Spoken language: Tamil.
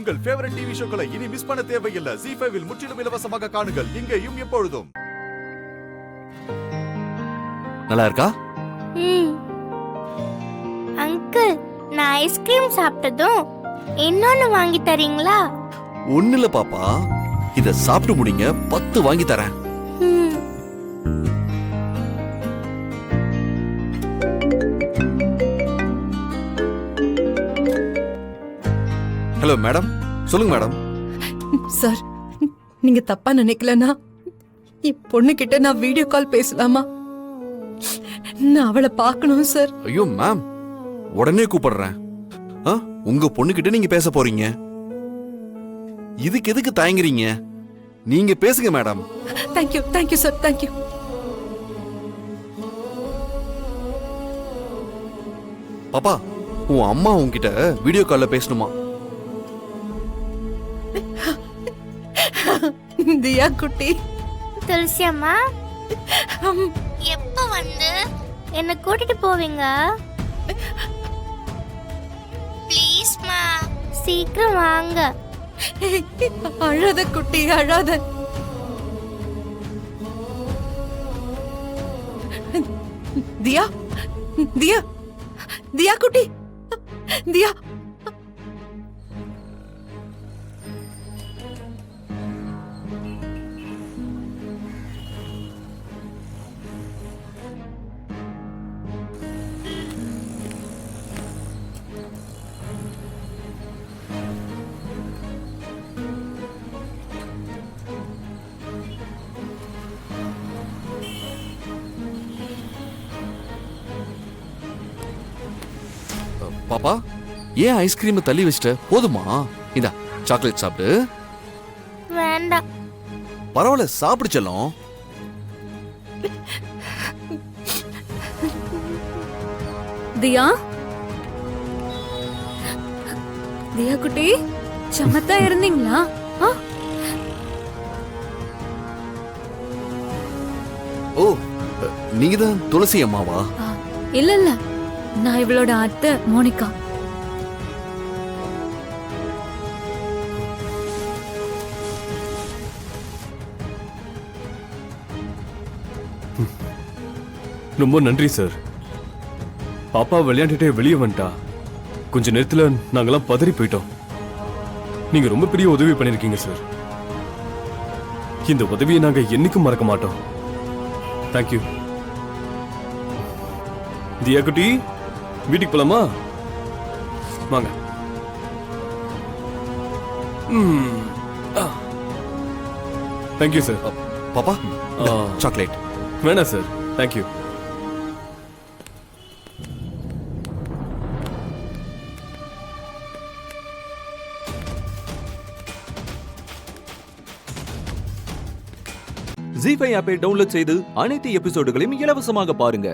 உங்கள் ஃபேவரட் டிவி ஷோக்களை இனி மிஸ் பண்ண தேவையில்லை. ZEE5 இல் முற்றிலும் இலவசமாக காணுங்கள். இங்கேயும் எப்பொழுதும். நல்லா இருக்கா? அங்கிள், நான் ஐஸ்கிரீம் சாப்பிட்டதும் இன்னொன்னு வாங்கி தரீங்களா? ஒண்ணு இல்ல பாப்பா, இத சாப்பிட்டு முடிங்க, 10 வாங்கி தரேன். ஹலோ மேடம், சொல்லுங்க மேடம். சார், நீங்க தப்பா நினைக்கலனா என் பொண்ணு கிட்ட நான் வீடியோ கால் பேசலாமா? நான் அவளை பார்க்கணும் சார். ஐயோ மேம், உடனே கூப்பிடுறேன். உங்க பொண்ணுகிட்ட நீங்க பேச போறீங்க, இதுக்கு எதுக்கு தயங்குறீங்க? நீங்க பேசுங்க மேடம். Thank you sir, thank you. பாப்பா, உன் அம்மா உன்கிட்ட வீடியோ கால்ல பேசணுமா? தியா குட்டி. துளசி அம்மா, எப்ப வந்து என்ன கூட்டிட்டு போவீங்க? ப்ளீஸ் மா, சீக்கிரம் வாங்க. அழாத குட்டி, அழாத. தியா, தியா, தியா குட்டி, தியா. பாப்பா, ஏன் ஐஸ்கிரீம் தள்ளி வச்சிட்ட? போதுமா? இதா சாக்லேட் சாப்பிடு. வேண்டாம். பரவாயில்ல, சாப்பிடு செல்லம். தியா, தியா குட்டி, சமத்தா இருந்தீங்களா? ஓ, நீங்க தான் துளசி அம்மாவா? இல்ல, நான் இவளோட அத்தை மோனிகா. ரொம்ப நன்றி சார். பாப்பா விளையாண்டுட்டே வெளியே வந்துட்டா. கொஞ்ச நேரத்துல நாங்கெல்லாம் பதறி போயிட்டோம். நீங்க ரொம்ப பெரிய உதவி பண்ணிருக்கீங்க சார். இந்த உதவியை நாங்க என்னைக்கும் மறக்க மாட்டோம். தேங்க்யூ. தியா குட்டி, வீட்டுக்கு போலாமா? வாங்க. Thank you sir. பாப்பா, சாக்லேட். வேணாம் சார், தேங்க்யூ. ZEE5 ஆப்பை டவுன்லோட் செய்து அனைத்து எபிசோடுகளையும் இலவசமாக பாருங்க.